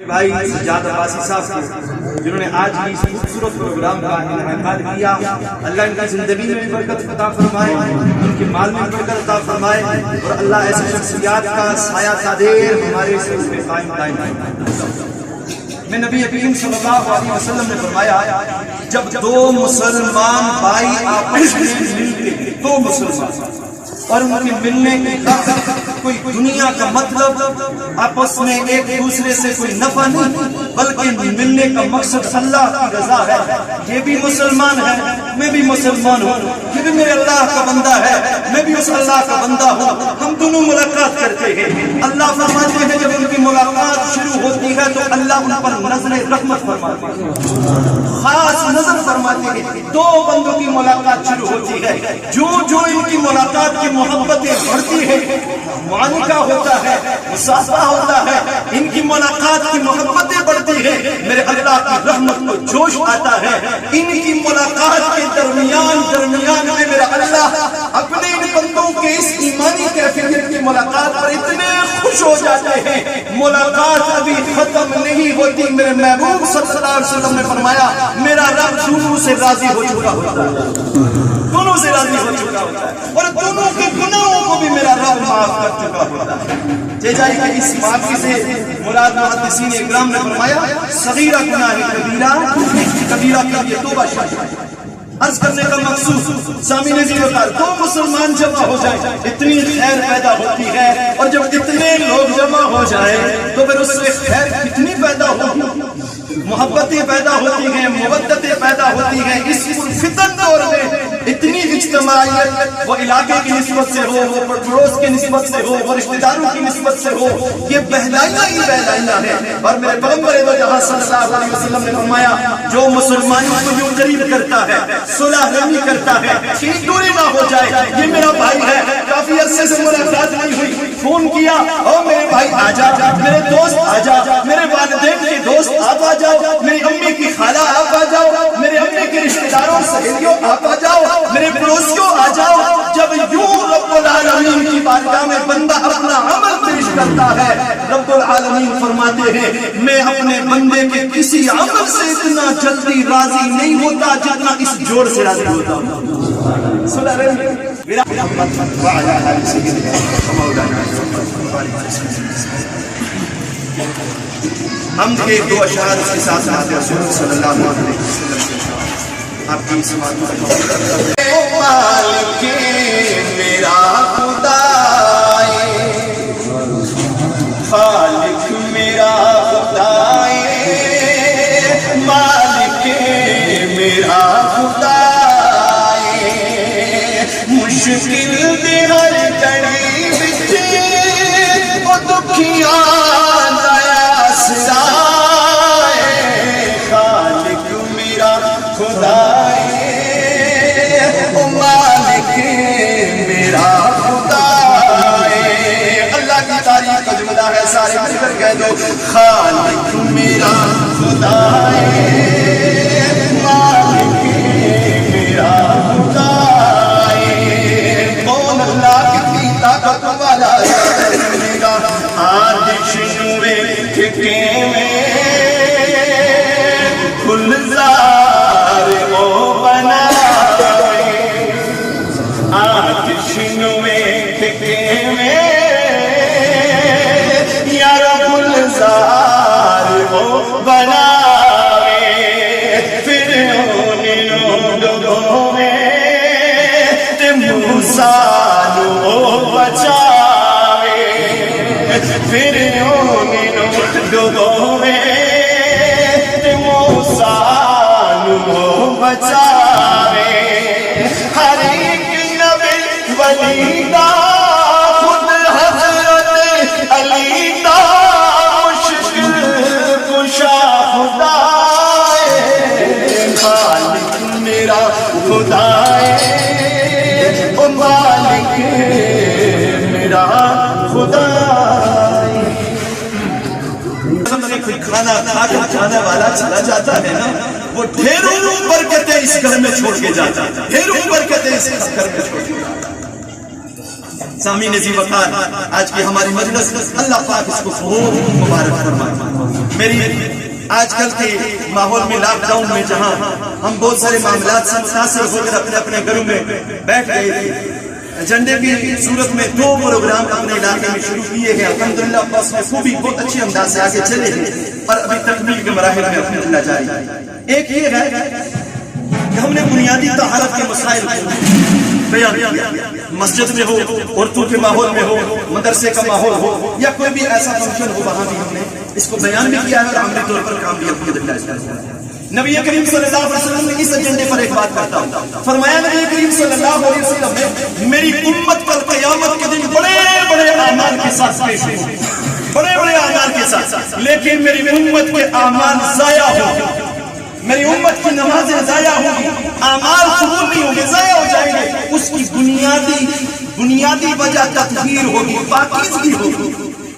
بھائی سجاد عباسی صاحب کو جنہوں نے آج بھی اس خوبصورت پروگرام کا انعقاد کیا، اللہ ان کی زندگی میں بھی برکت عطا فرمائے، ان کے مال میں برکت عطا فرمائے، اور اللہ ایسے شخصیات کا سایہ قادر ہمارے سر میں قائم میں نبی کریم صلی اللہ علیہ وسلم نے فرمایا جب دو مسلمان بھائی آپس میں ملتے، دو مسلمان اور ان کے ملنے کی کوئی دنیا کا مطلب آپس میں ایک دوسرے سے کوئی نفع نہیں، بلکہ ملنے کا مقصد اللہ کی رضا ہے، یہ بھی مسلمان ہے میں بھی مسلمان ہوں، یہ بھی میرے اللہ کا بندہ ہے میں بھی اس اللہ کا بندہ ہوں، ہم دونوں ملاقات کرتے ہیں۔ اللہ فرماتے ہیں جب ان کی ملاقات شروع ہوتی ہے تو اللہ ان پر نظر رحمت فرماتے ہیں، خاص نظر فرماتے ہیں۔ دو بندوں کی ملاقات شروع ہوتی ہے، جو ان کی ملاقات کی محبتیں بڑھتی ہے، معانقہ ہوتا ہے، مصافحہ ہوتا ہے، ان کی ملاقات کی محبتیں بڑھتی ہے، میرے اللہ کی رحمت کو جوش آتا ہے۔ ان کی ملاقات کے درمیان میں میرا اللہ اپنے ان بندوں کے اس ایمانی کیفیت کی ملاقات پر اتنے خوش ہو جاتے ہیں، ملاقات ابھی ختم نہیں ہوتی، میرے محبوب صلی اللہ علیہ وسلم نے فرمایا میرا رب دونوں سے راضی ہو چکا ہوتا ہے، دونوں سے راضی ہو چکا ہوتا ہے، اور دونوں کے گناہوں کو بھی میرا رب معاف کر چکا ہوتا ہے۔ جیسا کہ اس معافی سے مراد محدثین اکرام نے فرمایا صغیرہ گناہ کبیرہ، کبیرہ کے لیے توبہ شامل۔ عرض کرنے کا مقصود سامعین جی بتا، دو مسلمان جمع ہو جائیں اتنی خیر پیدا ہوتی ہے، اور جب اتنے لوگ جمع ہو جائیں تو پھر اس سے خیر کتنی پیدا ہوتی، محبتیں پیدا ہوتی ہیں، مودتیں پیدا ہوتی ہیں۔ اس فتن دور میں اتنی اجتماعیت وہ علاقے کی نسبت سے ہو، وہ پڑوس کی نسبت سے ہو، وہ رشتہ داروں کی نسبت سے ہو، یہ بہلائیاں ہی بہلائیاں ہیں۔ اور میرے پیغمبر دو جہاں صلی اللہ علیہ وسلم نے فرمایا جو مسلمانوں کو یوں قریب کرتا ہے، صلح رحمی کرتا ہے، ٹھیک دوری نہ ہو جائے، یہ میرا بھائی ہے، کافی عرصے سے ملاقات نہیں ہوئی، فون کیا او میرے بھائی آ جا، میرے دوست آ جا، میرے والدین کے دوست آپ آ جاؤ، میری امی کی خالہ آپ آ جاؤ، میرے امی کے رشتہ داروں سہیلیوں آپ آ جاؤ، میرے پڑوسیوں آ جاؤ۔ جب یوں رب العالمین کی بارگاہ میں بندہ اپنا عمل پیش کرتا ہے، رب العالمین فرماتے ہیں میں اپنے بندے کے کسی عمل سے اتنا جلدی راضی نہیں ہوتا جتنا اس جوڑ سے راضی ہوتا ہوں۔ سنا رہے میرا ہم کے دو اشعار اس کے ساتھ ساتھ رسول صلی اللہ علیہ وسلم آپ کی سماعت میں مالک میرا خدا خالق میرا خدا مالک میرا خدا مشکل دے ہر گھڑی وچ او دکھیاں دا سائے خالق میرا خدا او مالک میرا خدا اللہ کی تعریف کا جملہ ہے، سارے مل کر کہہ دو خالق میرا خدا مالک میرا خدا۔ کون اللہ کی طاقت والا ہے گا آدش نوے ٹھکے میں گلزار او بنائے، آدش نوے ٹھکے میں یار گلزار او بنائے، پھر انہوں ڈگو میں تے موسیٰ نو بچاوے، پھر انہوں ڈگو میں تے موسیٰ نو بچاوے۔ ہر ایک نبی ولی دا خود حضرت علی دا مشکل کشا خدا خالق میرا خدا او مالک میرا خدا۔ کھانا کھا کر جانے والا چلا جاتا ہے نا، وہ ڈھیروں برکتیں اس گھر میں چھوڑ کے جاتا ہے، ڈھیروں برکتیں اس گھر میں چھوڑ کے جاتا ہے۔ سامعین ذی وقار آج کی ہماری مجلس اللہ پاک اس کو خوب مبارک فرمائے۔ میری آج کل کے ماحول میں لاک ڈاؤن میں جہاں ہم بہت سارے معاملات سے متاثر ہو کر اپنے اپنے گھروں میں بیٹھ گئے تھے، ایجنڈے کی صورت میں 2 پروگرام اپنے علاقے میں شروع کیے ہیں، الحمدللہ بس میں خوبی بہت اچھی انداز سے آگے چلے ہیں، اور ابھی تکمیل کے مراحل میں الحمدللہ جاری ہے۔ ایک یہ ہے کہ ہم نے بنیادی طہارت کے مسائل کو بیان کیا، مسجد میں ہو، عورتوں کے ماحول میں ہو، مدرسے کا ماحول ہو، یا کوئی بھی ایسا فنکشن ہو، وہاں بھی ہم نے اس کو بیان بھی کیا ہے اور عملی طور پر کام بھی الحمدللہ اس کا۔ نبی کریم صلی اللہ علیہ وسلم نے اس ایجنڈے پر ایک بات کرتا ہوں، فرمایا نبی کریم صلی اللہ علیہ وسلم نے میری امت پر قیامت کے دن بڑے بڑے اعمال کے ساتھ پیش ہوں، بڑے بڑے اعمال کے ساتھ، لیکن میری امت کے اعمال ضائع ہوں گے، میری امت کی نمازیں ضائع ہوں گی، اعمال قبول نہیں ہوں گے، ضائع ہو جائیں گے۔ اس کی بنیادی وجہ تطہیر ہوگی، پاکیزگی ہوگی،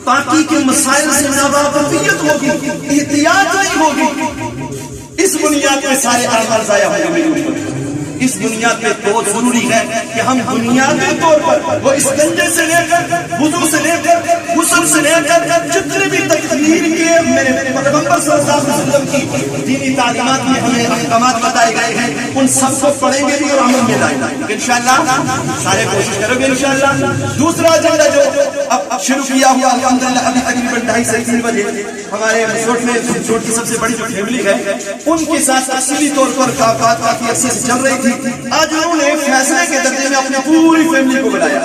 پاکی کے مسائل سے ناواقفیت ہوگی، احتیاط نہیں ہوگی۔ اس بنیاد پہ سارے اعمال ضائع ہوں گے میری امت۔ اس بنیاد پہ بہت ضروری ہے کہ ہم بنیادی طور پر وہ استنجے سے لے کر، وضو سے لے کر، غسل سے لے کر، جتنے بھی تطہیر کے میرے پیغمبر صلی اللہ علیہ وسلم کی دینی تعلیمات میں ہمیں احکامات بتائے گئے ہیں، ان سب کو پڑھیں گے بھی اور عمل میں لائیں گے انشاءاللہ، سارے کوشش کرو گے انشاءاللہ۔ دوسرا ایجنڈا جو اب شروع کیا ہوا الحمدللہ، ابھی تقریباً 2:30 سے 3 بجے ہمارے مسوٹ میں مسوٹ کی سب سے بڑی جو فیملی ہے ان کے ساتھ تفصیلی طور پر بات کافی عرصے سے چل رہی تھی۔ آج انہوں نے فیصلے کے درجے میں اپنی پوری فیملی کو بلایا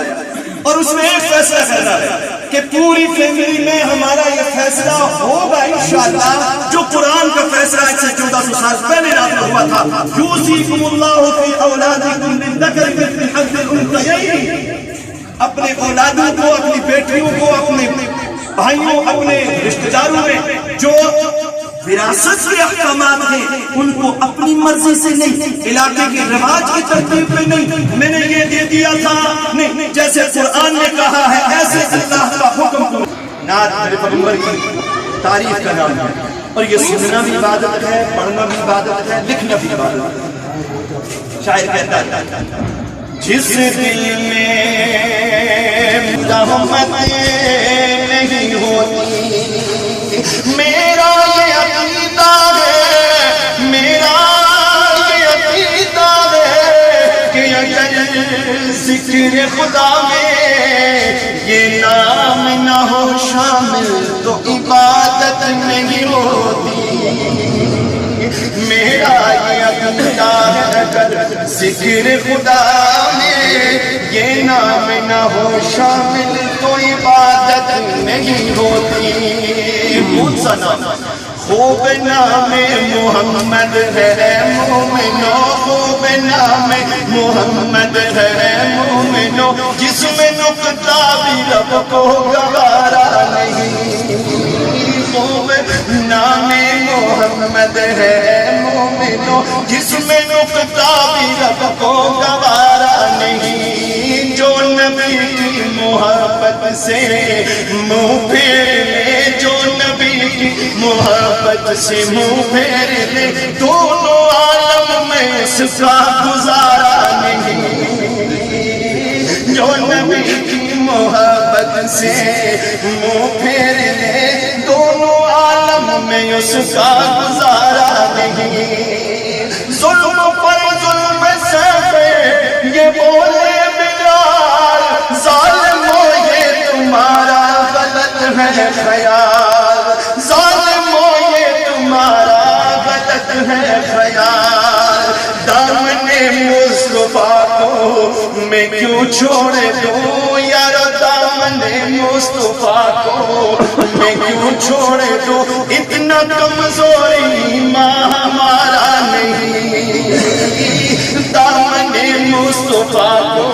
اور اس میں ایک فیصلہ کرنا ہے کہ پوری فیملی میں ہمارا یہ فیصلہ ہوگا انشاءاللہ جو قرآن کا فیصلہ آج سے 1400 سال پہلے نازل ہوا تھا، یوصیکم اللہ فی اولادکم للذکر مثل حظ الانثیین۔ اپنے اولادوں کو، اپنی بیٹیوں کو، اپنے بھائیوں، اپنے رشتہ داروں میں جو وراثت کے احکامات ہیں ان کو اپنی مرضی سے نہیں، علاقے کے رواج کی ترتیب میں نہیں، میں نے یہ دے دیا تھا نہیں، جیسے قرآن نے کہا ہے ایسے اللہ کا حکم کرو۔ نعت میرے پیغمبر کی تعریف کا نام ہے، اور یہ سننا بھی عبادت ہے، پڑھنا بھی عبادت ہے، لکھنا بھی عبادت ہے۔ شاعر کہتا ہے جس دل میں رحمت نہیں ہوتی، میرا یہ عقیدہ ہے، میرا یہ عقیدہ ہے کہ اگر ذکر خدا میں یہ نام نہ ہو شامل تو عبادت نہیں ہوتی۔ میرا یہ عقیدہ ہے اگر ذکر خدا میں یہ نام نہ ہو شامل تو عبادت نہیں ہوتی۔ کون سا نام؟ خوب نام محمد ہے مومنو، خوب نام محمد ہے مومنو، جس میں نقطہ بھی رب کو گوارا نہیں۔ خوب نام محمد ہے مومنو، جس میں نقطہ بھی رب کو گوارا نہیں۔ جو نبی کی محبت سے منہ پھیر لے، جو نبی کی محبت سے منہ پھیر لے، دونوں عالم میں اس کا گزارا نہیں۔ جو نبی کی محبت سے منہ پھیر لے، دونوں عالم میں اس کا گزارا نہیں۔ ظلم پر ظلم سہے یہ بولے بلال، ظالمو یہ تمہارا غلط ہے خیال، ظالمو یہ تمہارا غلط ہے خیال۔ دامن مصطفیٰ کو میں کیوں چھوڑ دوں یارو، دامن مصطفیٰ کو میں کیوں چھوڑ دوں، اتنا کمزوری ماں ہمارا نہیں۔ دامن مصطفیٰ کو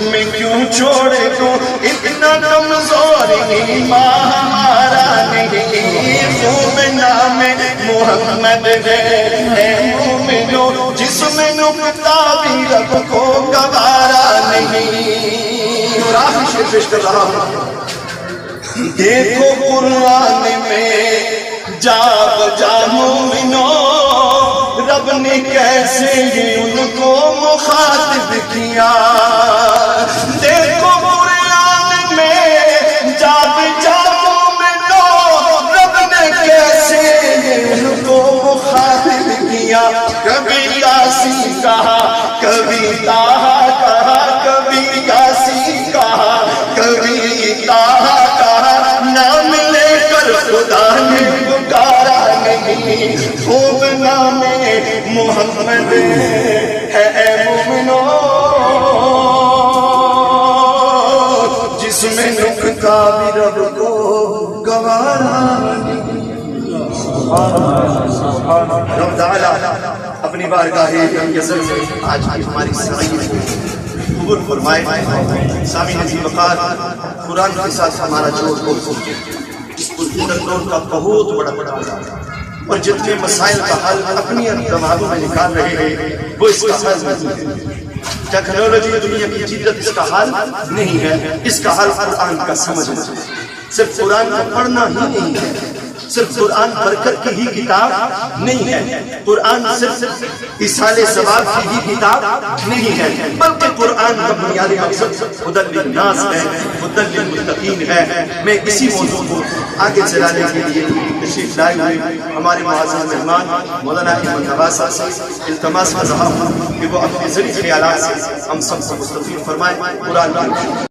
میں کیوں چھوڑ دوں، اتنا کمزوری ماں ہمارا نہیں۔ خوب نام محمد ہے مومنو، جس میں نقطہ بھی رب کو گوارا نہیں۔ اور آخری شعر پیش کر رہا ہوں، دیکھو قرآن میں جا بجا مومنو، رب نے کیسے ہی ان کو مخاطب کیا۔ دیکھو قرآن میں جا بجا مومنو، رب نے کیسے رب تعالیٰ اپنی بارگاہ کرم کے ذریعے آج کی ہماری سعید کو قبول فرمائے. سامعین عزیز وقار، قرآن کے ساتھ ہمارا جوڑ اس کنٹرول کا بہت بڑا ہے، اور جتنے مسائل کا حل اپنی دماغوں میں نکال رہے ہیں وہ اس کا حل نہیں ہے. ٹیکنالوجی دنیا کی جدت اس کا حل نہیں ہے. اس کا حل قرآن کا سمجھنا. صرف قرآن کو پڑھنا ہی نہیں ہے، صرف قرآن برکت کی ہی کتاب نہیں ہے، قرآن صرف ایصال ثواب کی ہی کتاب نہیں ہے، بلکہ قرآن کا بنیادی مقصد ہدی للناس ہے، ہدی للمتقین ہے. میں اسی موضوع کو آگے چلانے کے لیے تشریف لائے ہوئے ہمارے معزز مہمان مولانا احمد نواز صاحب سے التماس کر رہا ہوں کہ وہ اپنے ذریعے خیالات سے ہم سب کو مستفید فرمائیں. قرآن